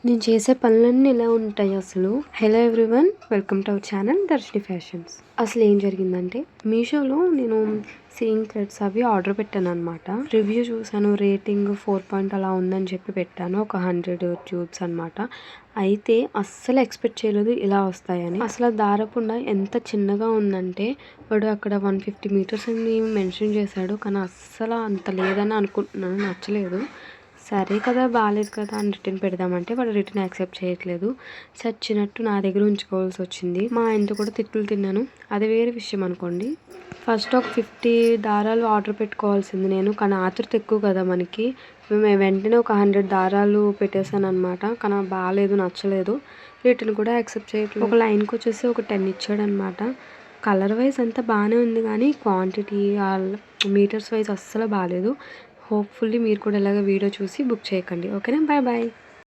నేను చేసే పనులన్నీ ఇలా ఉంటాయి అసలు. Hello everyone, welcome to our channel Darshini fashions. అసలు ఏం జరిగిందంటే మీషోలో నేను సీయింగ్ థ్రెడ్స్ అవి ఆర్డర్ పెట్టాను అనమాట. రివ్యూ చూసాను, రేటింగ్ 4 అలా ఉందని చెప్పి పెట్టాను. ఒక 100 ట్యూబ్స్ అనమాట. అయితే అస్సలు ఎక్స్పెక్ట్ చేయలేదు ఇలా వస్తాయని. అసలు దారపుండ ఎంత చిన్నగా ఉందంటే వాడు అక్కడ 150 మీటర్స్ అని మెన్షన్ చేశాడు, కానీ అస్సలు అంత లేదని అనుకుంటున్నాను. నచ్చలేదు. సరే కదా, బాగాలేదు కదా అని రిటర్న్ పెడదామంటే వాడు రిటర్న్ యాక్సెప్ట్ చేయట్లేదు. చచ్చినట్టు నా దగ్గర ఉంచుకోవాల్సి వచ్చింది. మా ఆయనతో కూడా తిట్లు తిన్నాను. అది వేరే విషయం అనుకోండి. ఫస్ట్ ఒక 50 దారాలు ఆర్డర్ పెట్టుకోవాల్సింది నేను, కానీ ఆతృత ఎక్కువ కదా మనకి. మేము వెంటనే ఒక 100 దారాలు పెట్టేశాను అనమాట. కానీ బాగాలేదు, నచ్చలేదు. రిటర్న్ కూడా యాక్సెప్ట్ చేయట్లేదు. ఒక లైన్కి వచ్చేసి ఒక 10 ఇచ్చాడనమాట. కలర్ వైజ్ అంతా బాగానే ఉంది, కానీ క్వాంటిటీ మీటర్స్ వైజ్ అస్సలు బాగాలేదు. హోప్ఫుల్లీ మీరు కూడా ఇలాగ వీడియో చూసి బుక్ చేయకండి. ఓకేనా, బాయ్ బాయ్.